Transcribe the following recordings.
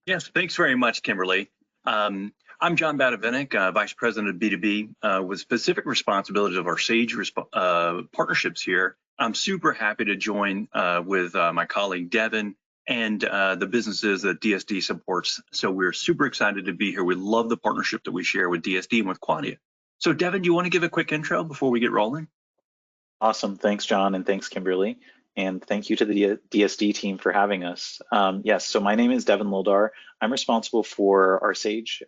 Yes, thanks very much, Kimberly. I'm John Badavinik, Vice President of B2B, with specific responsibilities of our Sage partnerships here. I'm super happy to join with my colleague Devin and the businesses that DSD supports. So we're super excited to be here. We love the partnership that we share with DSD and with Quadient. So Devin, do you want to give a quick intro before we get rolling? Awesome. Thanks, John, and thanks, Kimberly. And thank you to the DSD team for having us. Yes, so my name is Devin Lildar. I'm responsible for our Sage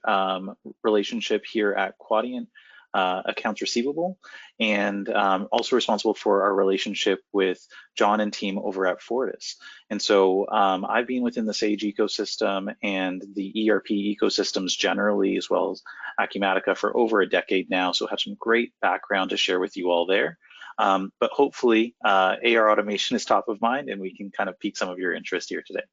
relationship here at Quadient, accounts receivable, and also responsible for our relationship with John and team over at Fortis. And so I've been within the Sage ecosystem and the ERP ecosystems generally, as well as Acumatica for over a decade now, so have some great background to share with you all there. But hopefully AR automation is top of mind and we can kind of pique some of your interest here today.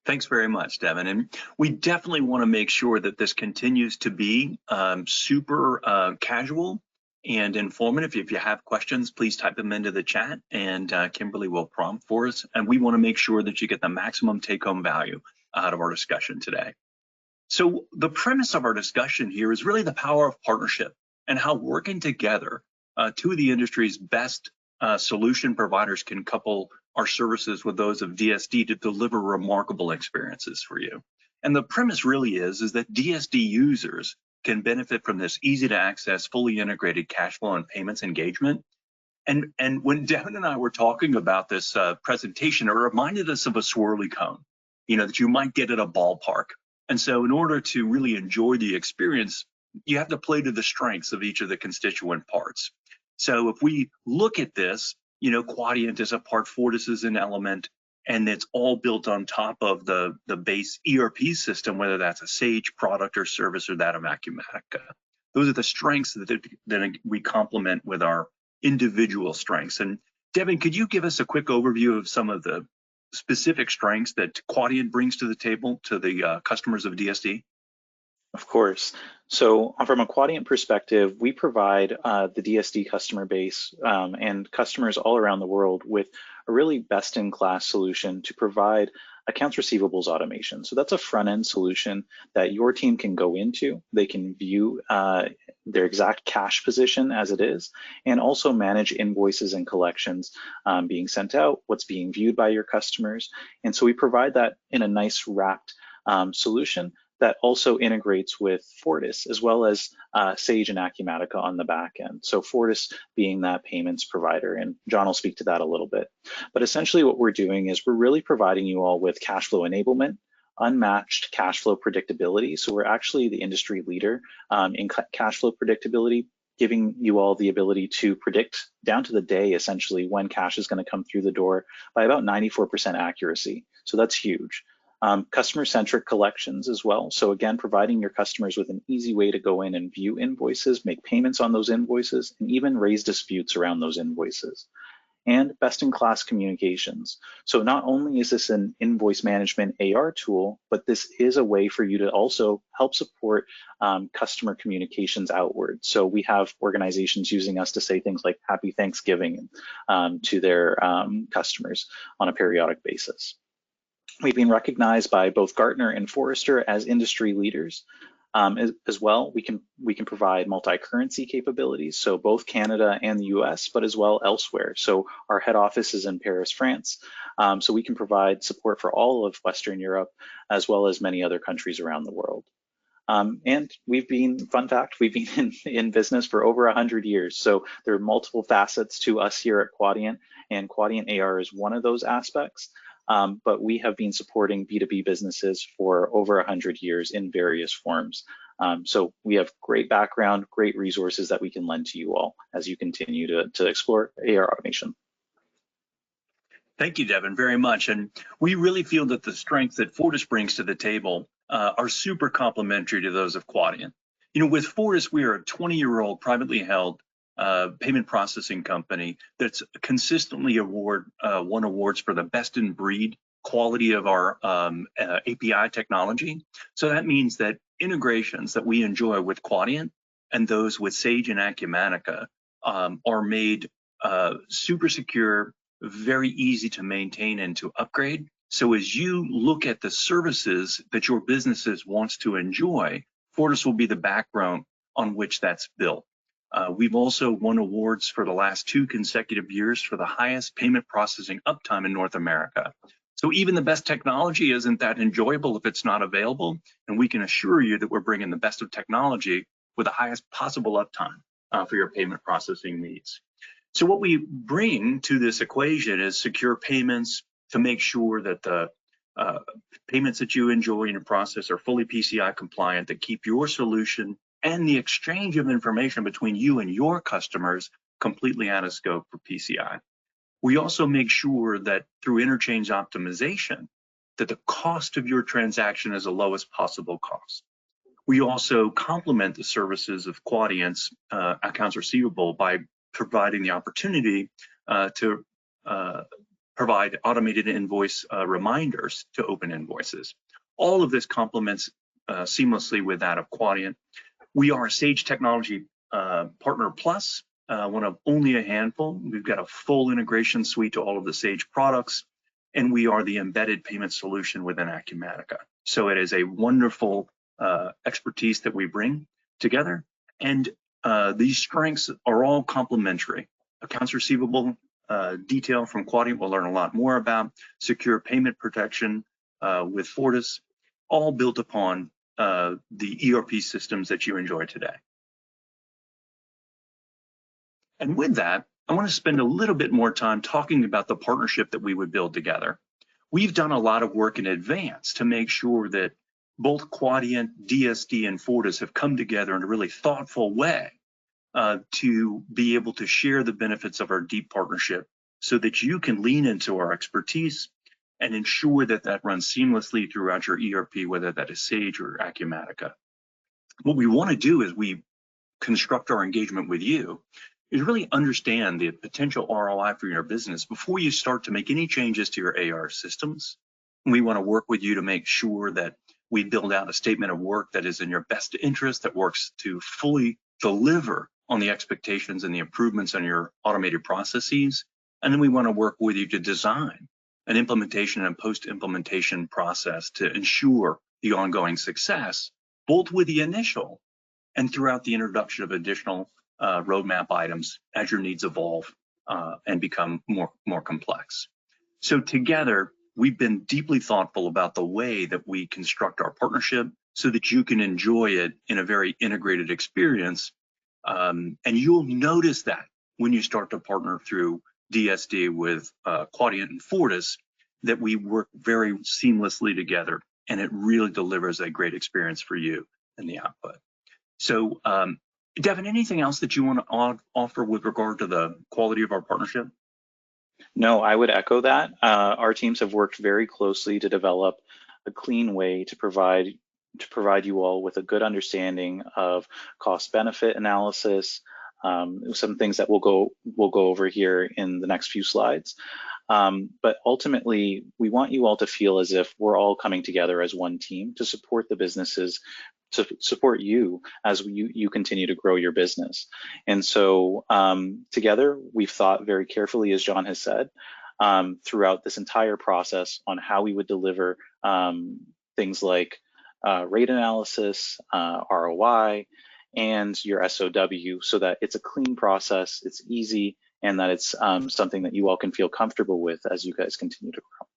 Thanks very much, Devin. And we definitely want to make sure that this continues to be super casual and informative. If you have questions, please type them into the chat and Kimberly will prompt for us. And we want to make sure that you get the maximum take-home value out of our discussion today. So the premise of our discussion here is really the power of partnership and how working together, two of the industry's best solution providers can couple our services with those of DSD to deliver remarkable experiences for you. And the premise really is that DSD users can benefit from this easy to access, fully integrated cash flow and payments engagement. And when Devin and I were talking about this presentation, it reminded us of a swirly cone, that you might get at a ballpark. And so in order to really enjoy the experience, you have to play to the strengths of each of the constituent parts. So if we look at this, Quadient is a part, Fortis is an element, and it's all built on top of the base ERP system, whether that's a Sage product or service or that of Acumatica. Those are the strengths that we complement with our individual strengths. And Devin, could you give us a quick overview of some of the specific strengths that Quadient brings to the table to the customers of DSD? Of course. So from a Quadient perspective, we provide the DSD customer base and customers all around the world with a really best-in-class solution to provide accounts receivables automation. So that's a front-end solution that your team can go into. They can view their exact cash position as it is, and also manage invoices and collections being sent out, what's being viewed by your customers. And so we provide that in a nice wrapped solution that also integrates with Fortis as well as Sage and Acumatica on the back end. So Fortis being that payments provider, and John will speak to that a little bit. But essentially what we're doing is we're really providing you all with cash flow enablement, unmatched cash flow predictability. So we're actually the industry leader in cash flow predictability, giving you all the ability to predict down to the day essentially when cash is going to come through the door by about 94% accuracy. So that's huge. Customer-centric collections as well. So again, providing your customers with an easy way to go in and view invoices, make payments on those invoices, and even raise disputes around those invoices. And best-in-class communications. So not only is this an invoice management AR tool, but this is a way for you to also help support customer communications outward. So we have organizations using us to say things like Happy Thanksgiving to their customers on a periodic basis. We've been recognized by both Gartner and Forrester as industry leaders. As well, we can provide multi-currency capabilities, so both Canada and the US, but as well elsewhere. So our head office is in Paris, France. So we can provide support for all of Western Europe, as well as many other countries around the world. And fun fact, we've been in business for over 100 years. So there are multiple facets to us here at Quadient, and Quadient AR is one of those aspects. But we have been supporting B2B businesses for over 100 years in various forms. So we have great background, great resources that we can lend to you all as you continue to explore AR automation. Thank you, Devin, very much. And we really feel that the strengths that Fortis brings to the table are super complementary to those of Quadient. With Fortis, we are a 20-year-old privately held payment processing company that's consistently won awards for the best in breed quality of our API technology. So that means that integrations that we enjoy with Quadient and those with Sage and Acumatica are made super secure, very easy to maintain and to upgrade, So as you look at the services that your businesses wants to enjoy, Fortis will be the background on which that's built. We've also won awards for the last 2 consecutive years for the highest payment processing uptime in North America. So even the best technology isn't that enjoyable if it's not available, and we can assure you that we're bringing the best of technology with the highest possible uptime for your payment processing needs. So what we bring to this equation is secure payments to make sure that the payments that you enjoy in your process are fully PCI compliant, that keep your solution and the exchange of information between you and your customers completely out of scope for PCI. We also make sure that through interchange optimization, that the cost of your transaction is the lowest possible cost. We also complement the services of Quadient's accounts receivable by providing the opportunity to provide automated invoice reminders to open invoices. All of this complements seamlessly with that of Quadient. We are a Sage Technology Partner Plus, one of only a handful. We've got a full integration suite to all of the Sage products, and we are the embedded payment solution within Acumatica. So it is a wonderful expertise that we bring together, and these strengths are all complementary. Accounts receivable detail from Quadient we'll learn a lot more about, secure payment protection with Fortis, all built upon the ERP systems that you enjoy today. And with that, I want to spend a little bit more time talking about the partnership that we would build together. We've done a lot of work in advance to make sure that both Quadient, DSD, and Fortis have come together in a really thoughtful way to be able to share the benefits of our deep partnership so that you can lean into our expertise and ensure that that runs seamlessly throughout your ERP, whether that is Sage or Acumatica. What we want to do as we construct our engagement with you is really understand the potential ROI for your business before you start to make any changes to your AR systems. We want to work with you to make sure that we build out a statement of work that is in your best interest, that works to fully deliver on the expectations and the improvements on your automated processes. And then we want to work with you to design an implementation and post-implementation process to ensure the ongoing success, both with the initial and throughout the introduction of additional roadmap items as your needs evolve and become more complex. So together, we've been deeply thoughtful about the way that we construct our partnership so that you can enjoy it in a very integrated experience. And you'll notice that when you start to partner through DSD with Quadient and Fortis, that we work very seamlessly together, and it really delivers a great experience for you in the output. So, Devin, anything else that you want to offer with regard to the quality of our partnership? No, I would echo that. Our teams have worked very closely to develop a clean way to provide you all with a good understanding of cost-benefit analysis. Some things that we'll go over here in the next few slides. But ultimately, we want you all to feel as if we're all coming together as one team to support the businesses, to support you as you continue to grow your business. And so together, we've thought very carefully, as John has said, throughout this entire process on how we would deliver things like rate analysis, ROI, and your SOW, so that it's a clean process, it's easy, and that it's something that you all can feel comfortable with as you guys continue to grow.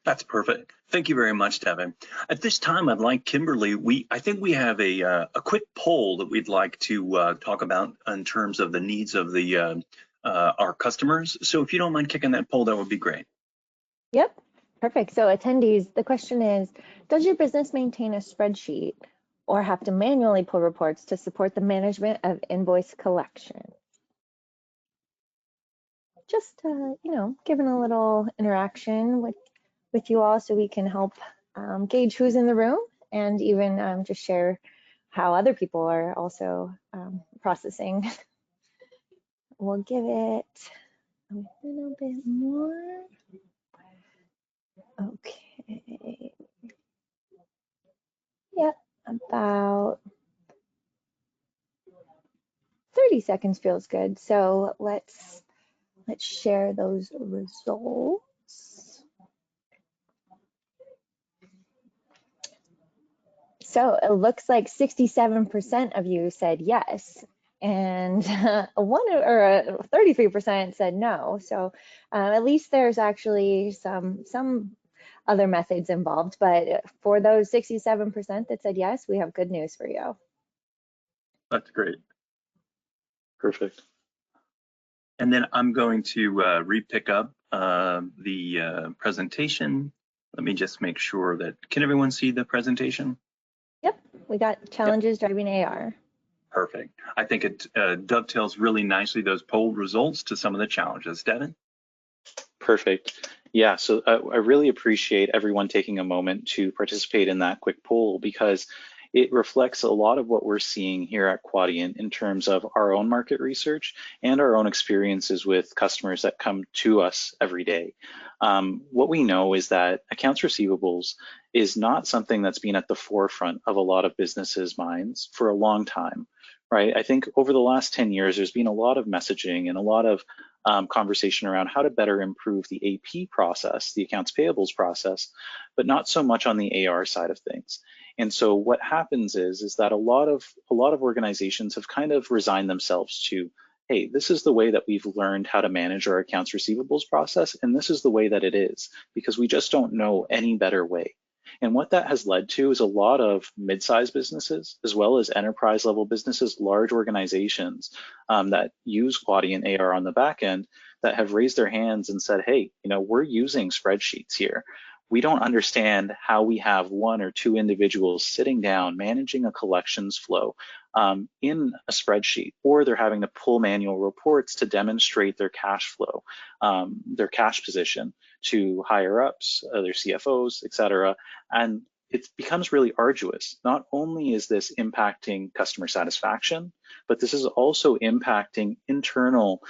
That's perfect. Thank you very much, Devin. At this time, I'd like Kimberly, I think we have a quick poll that we'd like to talk about in terms of the needs of our customers. So if you don't mind kicking that poll, that would be great. Yep, perfect. So attendees, the question is, does your business maintain a spreadsheet or have to manually pull reports to support the management of invoice collection? Just, giving a little interaction with you all so we can help gauge who's in the room and even just share how other people are also processing. We'll give it a little bit more. Okay. Yep, about 30 seconds feels good. So let's share those results. So it looks like 67% of you said yes, and 33% said no. So at least there's actually some other methods involved. But for those 67% that said yes, we have good news for you. That's great. Perfect. And then I'm going to re-pick up the presentation. Let me just make sure that, can everyone see the presentation? Yep, we got challenges driving AR. Perfect. I think it dovetails really nicely those polled results to some of the challenges. Devin? Perfect. Yeah, so I really appreciate everyone taking a moment to participate in that quick poll, because it reflects a lot of what we're seeing here at Quadient in terms of our own market research and our own experiences with customers that come to us every day. What we know is that accounts receivables is not something that's been at the forefront of a lot of businesses' minds for a long time, right? I think over the last 10 years, there's been a lot of messaging and a lot of conversation around how to better improve the AP process, the accounts payables process, but not so much on the AR side of things. And so what happens is that a lot of organizations have kind of resigned themselves to, hey, this is the way that we've learned how to manage our accounts receivables process, and this is the way that it is, because we just don't know any better way. And what that has led to is a lot of mid-sized businesses, as well as enterprise level businesses, large organizations that use Quadient AR on the back end, that have raised their hands and said, hey, we're using spreadsheets here. We don't understand how we have one or two individuals sitting down managing a collections flow in a spreadsheet, or they're having to pull manual reports to demonstrate their cash flow, their cash position to higher ups, their CFOs, et cetera. And it becomes really arduous. Not only is this impacting customer satisfaction, but this is also impacting internal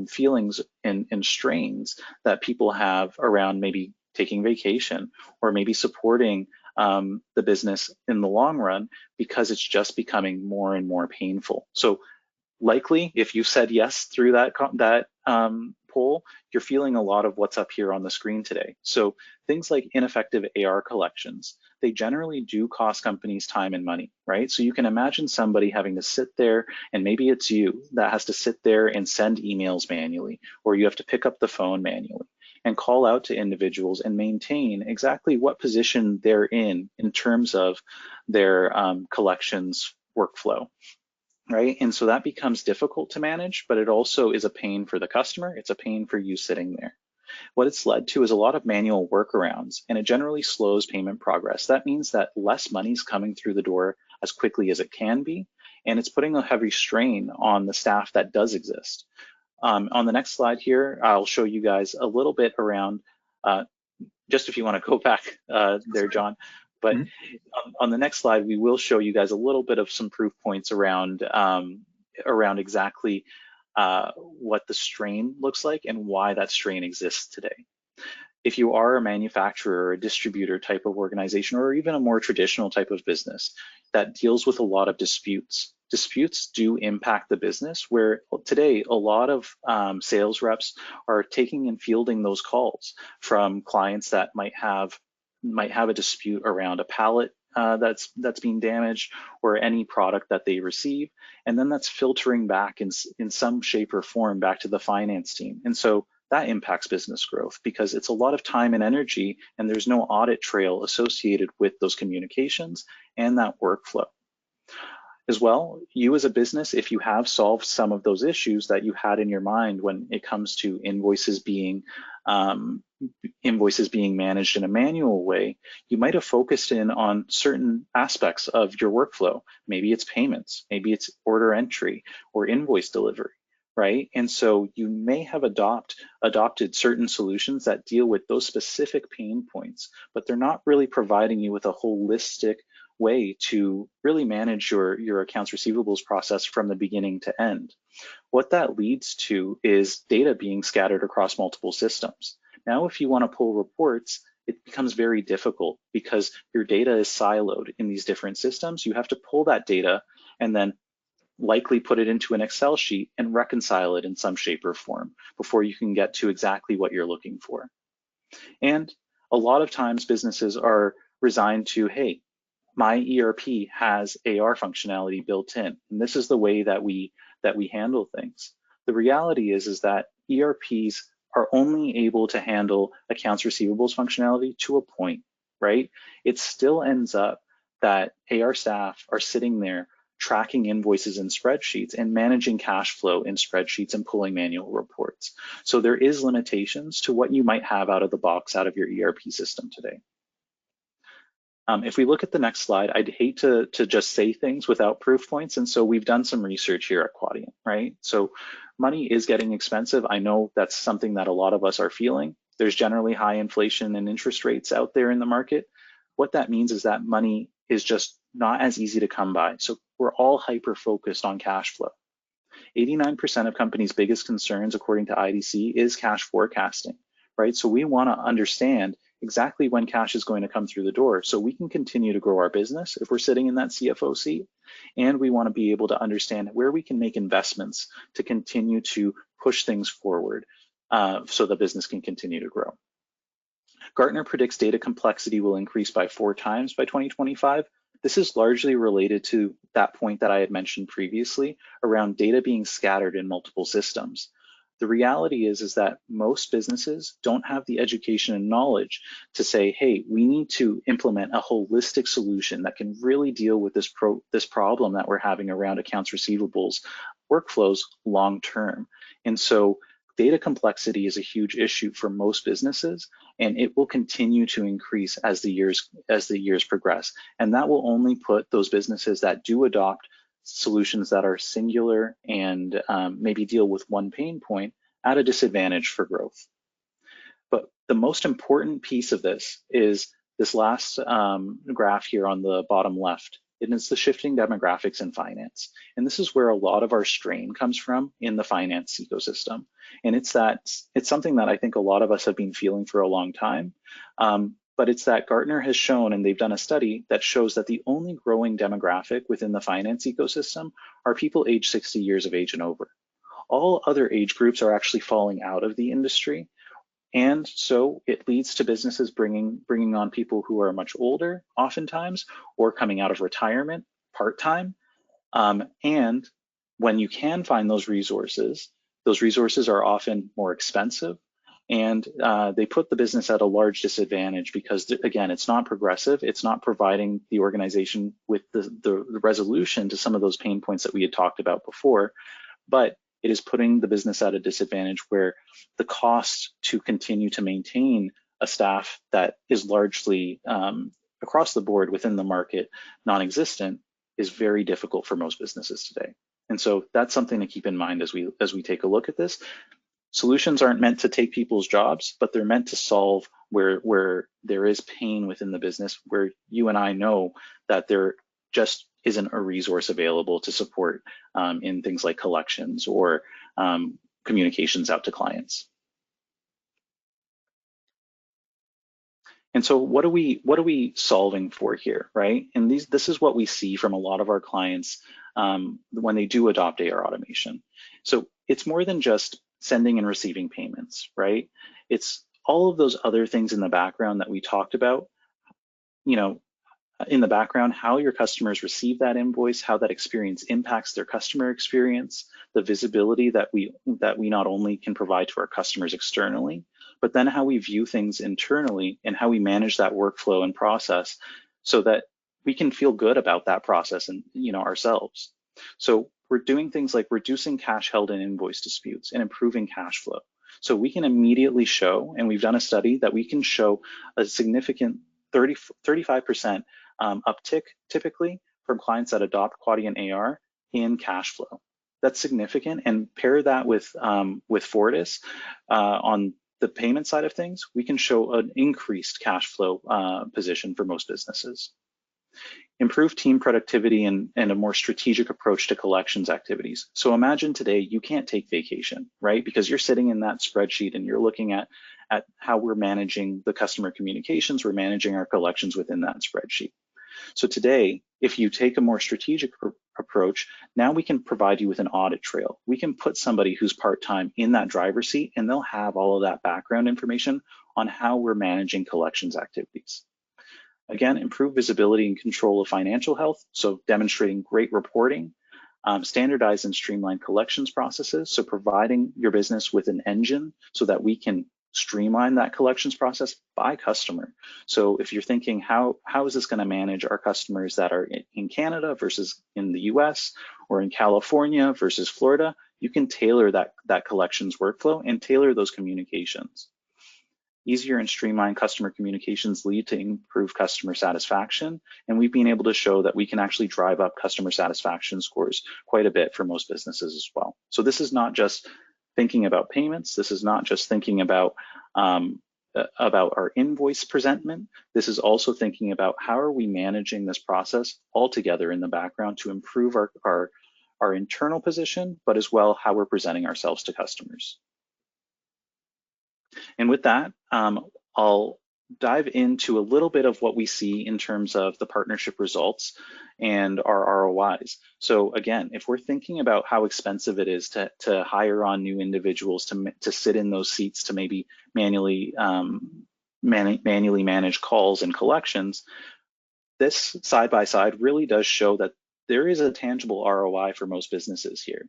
feelings and strains that people have around maybe taking vacation, or maybe supporting the business in the long run, because it's just becoming more and more painful. So likely, if you said yes through that poll, you're feeling a lot of what's up here on the screen today. So things like ineffective AR collections, they generally do cost companies time and money, right? So you can imagine somebody having to sit there, and maybe it's you that has to sit there and send emails manually, or you have to pick up the phone manually and call out to individuals and maintain exactly what position they're in terms of their collections workflow, right? And so that becomes difficult to manage, but it also is a pain for the customer. It's a pain for you sitting there. What it's led to is a lot of manual workarounds, and it generally slows payment progress. That means that less money's coming through the door as quickly as it can be, and it's putting a heavy strain on the staff that does exist. On the next slide here, I'll show you guys a little bit around, just if you want to go back there, John. But on the next slide, we will show you guys a little bit of some proof points around exactly what the strain looks like and why that strain exists today. If you are a manufacturer or a distributor type of organization, or even a more traditional type of business that deals with a lot of disputes do impact the business, where today a lot of sales reps are taking and fielding those calls from clients that might have a dispute around a pallet that's being damaged, or any product that they receive, and then that's filtering back in some shape or form back to the finance team. And so that impacts business growth, because it's a lot of time and energy, and there's no audit trail associated with those communications and that workflow. As well, you as a business, if you have solved some of those issues that you had in your mind when it comes to invoices being managed in a manual way, you might have focused in on certain aspects of your workflow. Maybe it's payments, maybe it's order entry or invoice delivery, right? And so you may have adopted certain solutions that deal with those specific pain points, but they're not really providing you with a holistic way to really manage your accounts receivables process from the beginning to end. What that leads to is data being scattered across multiple systems. Now, if you want to pull reports, it becomes very difficult, because your data is siloed in these different systems. You have to pull that data and then likely put it into an Excel sheet and reconcile it in some shape or form before you can get to exactly what you're looking for. And a lot of times businesses are resigned to, hey, my ERP has AR functionality built in, and this is the way that we handle things. The reality is that ERPs are only able to handle accounts receivables functionality to a point, right? It still ends up that AR staff are sitting there tracking invoices in spreadsheets and managing cash flow in spreadsheets and pulling manual reports. So there is limitations to what you might have out of the box out of your ERP system today. If we look at the next slide, I'd hate to just say things without proof points. And so we've done some research here at Quadient, right? So money is getting expensive. I know that's something that a lot of us are feeling. There's generally high inflation and interest rates out there in the market. What that means is that money is just not as easy to come by. So we're all hyper-focused on cash flow. 89% of companies' biggest concerns, according to IDC, is cash forecasting, right? So we want to understand exactly when cash is going to come through the door so we can continue to grow our business if we're sitting in that CFO seat. And we want to be able to understand where we can make investments to continue to push things forward so the business can continue to grow. Gartner predicts data complexity will increase by 4 times by 2025. This is largely related to that point that I had mentioned previously around data being scattered in multiple systems. The reality is that most businesses don't have the education and knowledge to say, hey, we need to implement a holistic solution that can really deal with this problem that we're having around accounts receivables workflows long term. And so data complexity is a huge issue for most businesses, and it will continue to increase as the years progress. And that will only put those businesses that do adopt solutions that are singular and maybe deal with one pain point at a disadvantage for growth. But the most important piece of this is this last graph here on the bottom left. It is the shifting demographics in finance. And this is where a lot of our strain comes from in the finance ecosystem. And it's something that I think a lot of us have been feeling for a long time. But it's that Gartner has shown, and they've done a study that shows that the only growing demographic within the finance ecosystem are people age 60 years of age and over. All other age groups are actually falling out of the industry. And so it leads to businesses bringing on people who are much older, oftentimes, or coming out of retirement part-time. And when you can find those resources are often more expensive, and they put the business at a large disadvantage because, again, it's not progressive. It's not providing the organization with the resolution to some of those pain points that we had talked about before, but it is putting the business at a disadvantage where the cost to continue to maintain a staff that is largely across the board within the market non-existent is very difficult for most businesses today. And so that's something to keep in mind as we take a look at this. Solutions aren't meant to take people's jobs, but they're meant to solve where there is pain within the business, where you and I know that there just isn't a resource available to support in things like collections or communications out to clients. And so what are we solving for here, right? And this is what we see from a lot of our clients when they do adopt AR automation. So it's more than just sending and receiving payments, right? It's all of those other things in the background that we talked about, in the background, how your customers receive that invoice, how that experience impacts their customer experience, the visibility that we not only can provide to our customers externally, but then how we view things internally and how we manage that workflow and process so that we can feel good about that process and ourselves. So we're doing things like reducing cash held in invoice disputes and improving cash flow. So we can immediately show, and we've done a study that we can show a significant 35% uptick typically from clients that adopt Quadient AR in cash flow. That's significant, and pair that with Fortis on the payment side of things, we can show an increased cash flow position for most businesses. Improve team productivity and a more strategic approach to collections activities. So imagine today you can't take vacation, right? Because you're sitting in that spreadsheet and you're looking at how we're managing the customer communications, we're managing our collections within that spreadsheet. So today, if you take a more strategic approach, now we can provide you with an audit trail. We can put somebody who's part-time in that driver's seat, and they'll have all of that background information on how we're managing collections activities. Again, improve visibility and control of financial health, so demonstrating great reporting, standardized and streamlined collections processes, so providing your business with an engine so that we can streamline that collections process by customer. So if you're thinking, how is this going to manage our customers that are in Canada versus in the US, or in California versus Florida, you can tailor that collections workflow and tailor those communications. Easier and streamlined customer communications lead to improved customer satisfaction, and we've been able to show that we can actually drive up customer satisfaction scores quite a bit for most businesses as well. So this is not just thinking about payments. This is not just thinking about our invoice presentment. This is also thinking about how are we managing this process all together in the background to improve our internal position, but as well how we're presenting ourselves to customers. And with that, I'll dive into a little bit of what we see in terms of the partnership results and our ROIs. So again, if we're thinking about how expensive it is to hire on new individuals to sit in those seats to maybe manually manage calls and collections, this side by side really does show that there is a tangible ROI for most businesses here.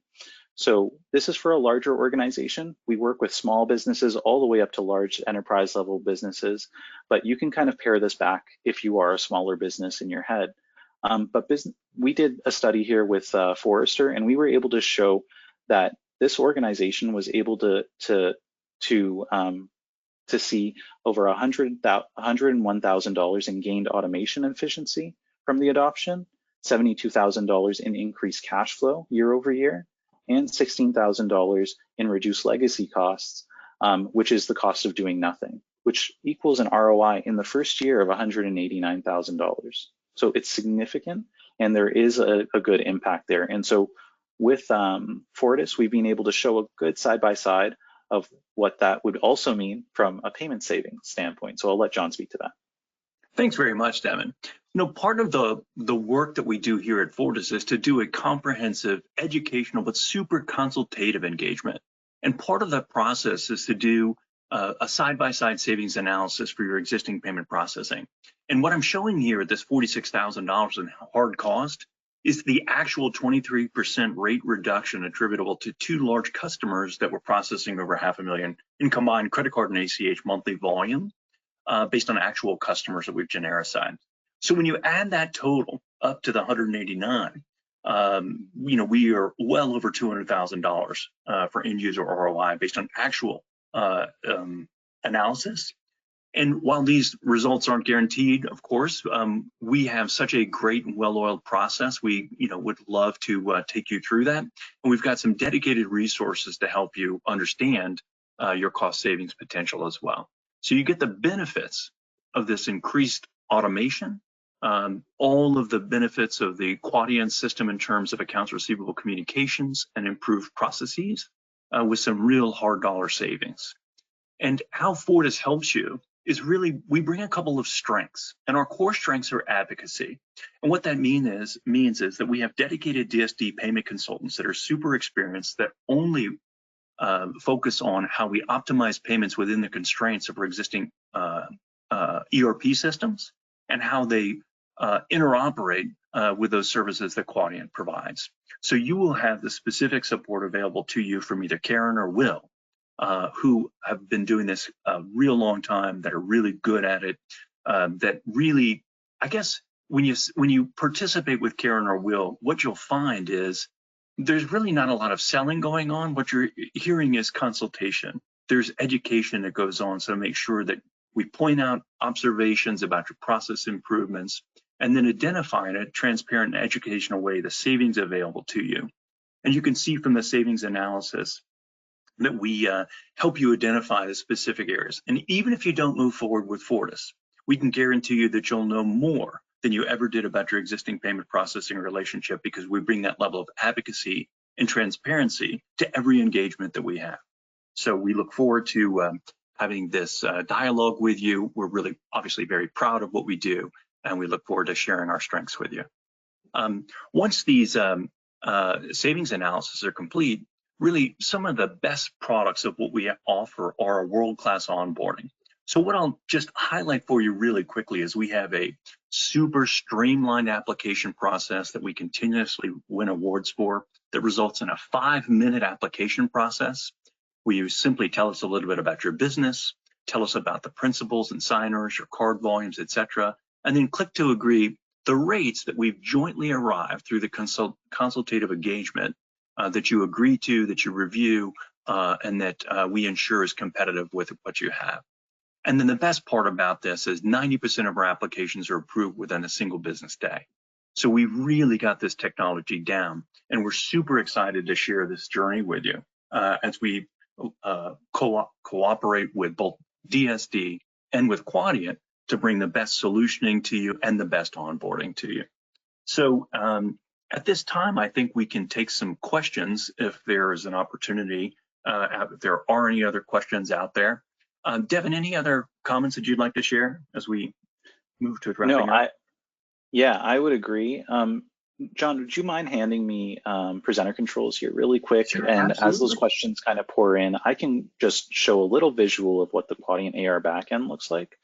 So this is for a larger organization. We work with small businesses all the way up to large enterprise level businesses, but you can kind of pare this back if you are a smaller business in your head. We did a study here with Forrester, and we were able to show that this organization was able to see over $101,000 in gained automation efficiency from the adoption, $72,000 in increased cash flow year over year, and $16,000 in reduced legacy costs, which is the cost of doing nothing, which equals an ROI in the first year of $189,000. So it's significant, and there is a good impact there. And so with Fortis, we've been able to show a good side-by-side of what that would also mean from a payment savings standpoint. So I'll let John speak to that. Thanks very much, Devin. Part of the work that we do here at Fortis is to do a comprehensive educational but super consultative engagement. And part of that process is to do a side-by-side savings analysis for your existing payment processing. And what I'm showing here at this $46,000 in hard cost is the actual 23% rate reduction attributable to 2 large customers that were processing over $500,000 in combined credit card and ACH monthly volume based on actual customers that we've genericized. So when you add that total up to the 189, we are well over $200,000 for end user ROI based on actual analysis. And while these results aren't guaranteed, of course, we have such a great and well-oiled process. We would love to take you through that. And we've got some dedicated resources to help you understand your cost savings potential as well. So you get the benefits of this increased automation, all of the benefits of the Quadient system in terms of accounts receivable communications and improved processes with some real hard dollar savings. And how Fortis helps you is really, we bring a couple of strengths, and our core strengths are advocacy. And what that means is that we have dedicated DSD payment consultants that are super experienced that only focus on how we optimize payments within the constraints of our existing ERP systems and how they interoperate with those services that Quadient provides. So you will have the specific support available to you from either Karen or Will, who have been doing this a real long time, that are really good at it, that really, I guess, when you participate with Karen or Will, what you'll find is there's really not a lot of selling going on. What you're hearing is consultation. There's education that goes on, so make sure that we point out observations about your process improvements and then identify in a transparent and educational way the savings available to you. And you can see from the savings analysis that we help you identify the specific areas. And even if you don't move forward with Fortis, we can guarantee you that you'll know more than you ever did about your existing payment processing relationship, because we bring that level of advocacy and transparency to every engagement that we have. So we look forward to having this dialogue with you. We're really obviously very proud of what we do, and we look forward to sharing our strengths with you. Once these savings analyses are complete, really some of the best products of what we offer are a world-class onboarding. So what I'll just highlight for you really quickly is we have a super streamlined application process that we continuously win awards for that results in a 5-minute application process where you simply tell us a little bit about your business, tell us about the principals and signers, your card volumes, etc., and then click to agree the rates that we've jointly arrived through the consultative engagement that you agree to, that you review, and that we ensure is competitive with what you have. And then the best part about this is 90% of our applications are approved within a single business day. So we really got this technology down, and we're super excited to share this journey with you as we cooperate with both DSD and with Quadient to bring the best solutioning to you and the best onboarding to you. So at this time, I think we can take some questions if there is an opportunity, if there are any other questions out there. Devin, any other comments that you'd like to share as we move to wrapping up? Yeah, I would agree. John, would you mind handing me presenter controls here really quick? Sure, and absolutely. As those questions kind of pour in, I can just show a little visual of what the Quadient AR backend looks like.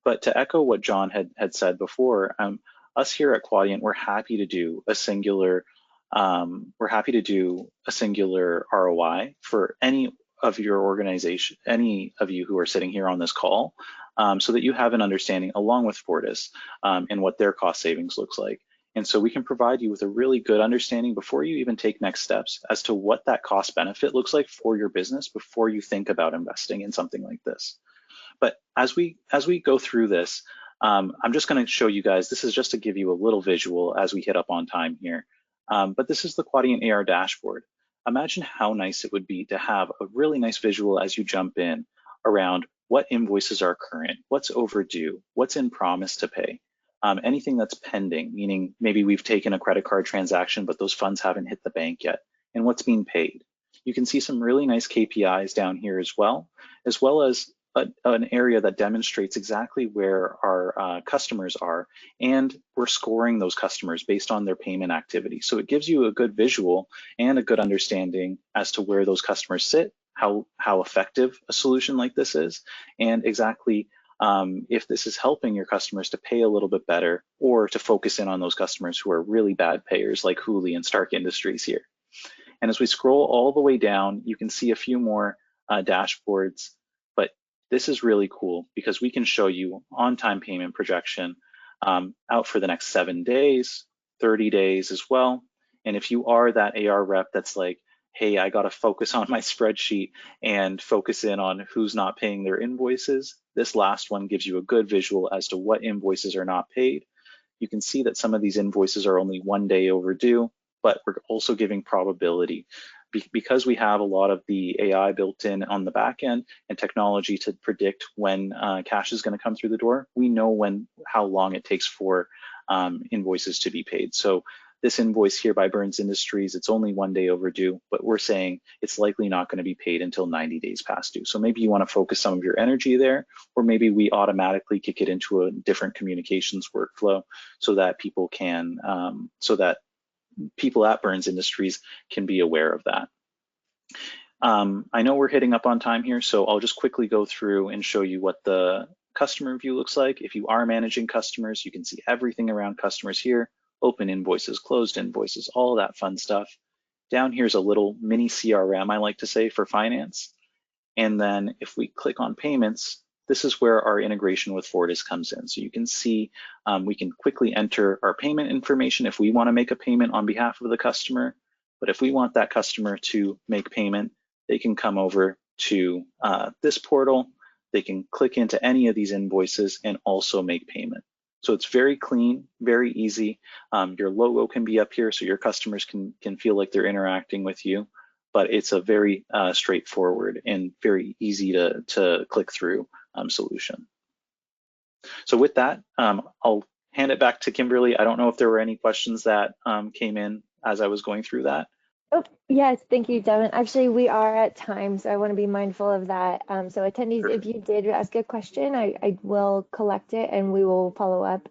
But to echo what John had said before, us here at Quadient, we're happy to do a singular ROI for any of your organization, any of you who are sitting here on this call, so that you have an understanding along with Fortis and what their cost savings looks like. And so we can provide you with a really good understanding before you even take next steps as to what that cost benefit looks like for your business before you think about investing in something like this. But as we go through this, I'm just going to show you guys, this is just to give you a little visual as we hit up on time here. But this is the Quadient AR dashboard. Imagine how nice it would be to have a really nice visual as you jump in around what invoices are current, what's overdue, what's in promise to pay, anything that's pending, meaning maybe we've taken a credit card transaction, but those funds haven't hit the bank yet, and what's being paid. You can see some really nice KPIs down here as well as an area that demonstrates exactly where our customers are, and we're scoring those customers based on their payment activity. So it gives you a good visual and a good understanding as to where those customers sit, how effective a solution like this is, and exactly if this is helping your customers to pay a little bit better or to focus in on those customers who are really bad payers like Hooli and Stark Industries here. And as we scroll all the way down, you can see a few more dashboards. This is really cool because we can show you on-time payment projection out for the next 7 days, 30 days as well. And if you are that AR rep that's like, hey, I got to focus on my spreadsheet and focus in on who's not paying their invoices, this last one gives you a good visual as to what invoices are not paid. You can see that some of these invoices are only 1 day overdue, but we're also giving probability. Because we have a lot of the AI built in on the back end and technology to predict when cash is going to come through the door, we know how long it takes for invoices to be paid. So this invoice here by Burns Industries, it's only 1 day overdue, but we're saying it's likely not going to be paid until 90 days past due. So maybe you want to focus some of your energy there, or maybe we automatically kick it into a different communications workflow so that people can, people at Burns Industries can be aware of that. I know we're hitting up on time here, so I'll just quickly go through and show you what the customer view looks like. If you are managing customers, you can see everything around customers here, open invoices, closed invoices, all of that fun stuff. Down here's a little mini CRM, I like to say, for finance. And then if we click on payments, this is where our integration with Fortis comes in. So you can see we can quickly enter our payment information if we want to make a payment on behalf of the customer. But if we want that customer to make payment, they can come over to this portal. They can click into any of these invoices and also make payment. So it's very clean, very easy. Your logo can be up here so your customers can feel like they're interacting with you. But it's a very straightforward and very easy to click through solution. So with that, I'll hand it back to Kimberly. I don't know if there were any questions that came in as I was going through that. Oh, yes, thank you, Devin. Actually, we are at time, so I want to be mindful of that. So attendees, if you did ask a question, I will collect it and we will follow up